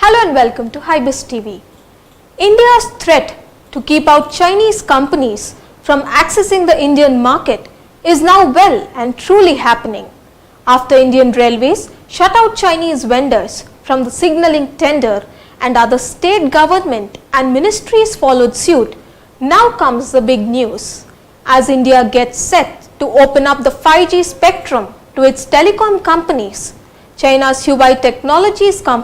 Hello and welcome to Hybiz Tv. India's threat to keep out Chinese companies from accessing the Indian market is now well and truly happening. After Indian Railways shut out Chinese vendors from the signalling tender and other state government and ministries followed suit, now comes the big news. As India gets set to open up the 5G spectrum to its telecom companies, China's Huawei Technologies Co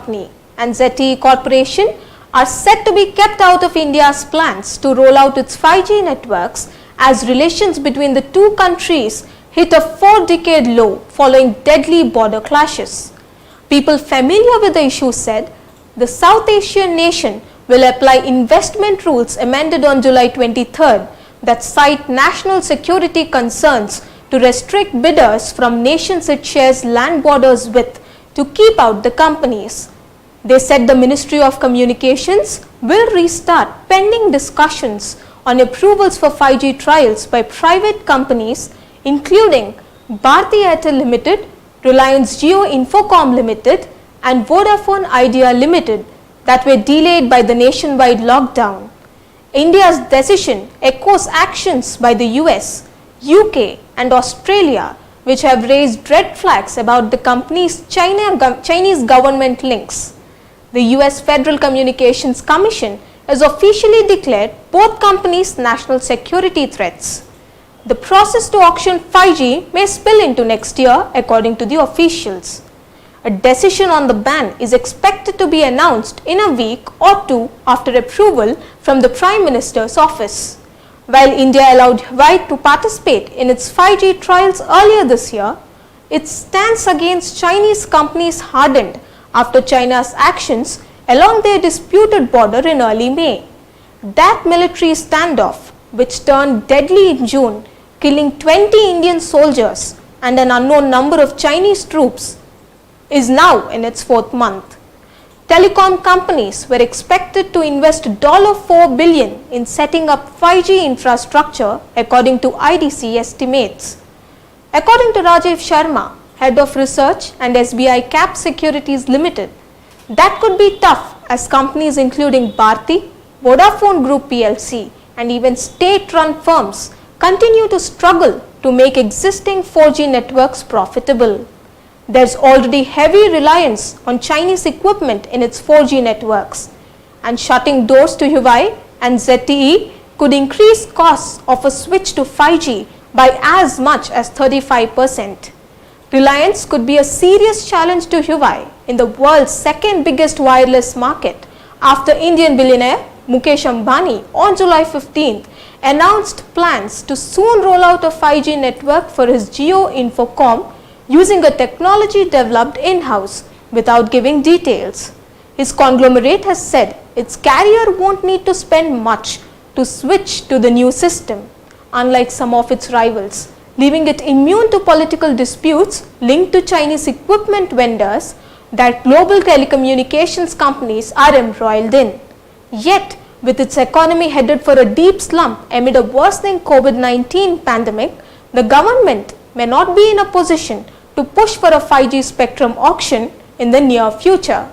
and ZTE Corporation are set to be kept out of India's plans to roll out its 5G networks as relations between the two countries hit a 4-decade low following deadly border clashes. People familiar with the issue said the South Asian nation will apply investment rules amended on July 23rd that cite national security concerns to restrict bidders from nations it shares land borders with to keep out the companies. They said the Ministry of Communications will restart pending discussions on approvals for 5G trials by private companies including Bharti Airtel Ltd, Reliance Jio Infocomm Ltd and Vodafone Idea Ltd that were delayed by the nationwide lockdown. India's decision echoes actions by the US, UK and Australia which have raised red flags about the company's Chinese government links. The US Federal Communications Commission has officially declared both companies national security threats. The process to auction 5G may spill into next year according to the officials. A decision on the ban is expected to be announced in a week or two after approval from the Prime Minister's office. While India allowed Huawei to participate in its 5G trials earlier this year, its stance against Chinese companies hardened after China's actions along their disputed border in early May. That military standoff, which turned deadly in June, killing 20 Indian soldiers and an unknown number of Chinese troops, is now in its 4th month. Telecom companies were expected to invest $4 billion in setting up 5G infrastructure according to IDC estimates. According to Rajiv Sharma, Head of Research and SBI Cap Securities Ltd, that could be tough as companies including Bharti, Vodafone Group PLC and even state-run firms continue to struggle to make existing 4G networks profitable. There's already heavy reliance on Chinese equipment in its 4G networks, and shutting doors to Huawei and ZTE could increase costs of a switch to 5G by as much as 35%. Reliance could be a serious challenge to Huawei in the world's second biggest wireless market after Indian billionaire Mukesh Ambani on July 15th announced plans to soon roll out a 5G network for his Jio Infocomm using a technology developed in-house without giving details. His conglomerate has said its carrier won't need to spend much to switch to the new system, unlike some of its rivals, leaving it immune to political disputes linked to Chinese equipment vendors that global telecommunications companies are embroiled in. Yet, with its economy headed for a deep slump amid a worsening COVID-19 pandemic, the government may not be in a position to push for a 5G spectrum auction in the near future.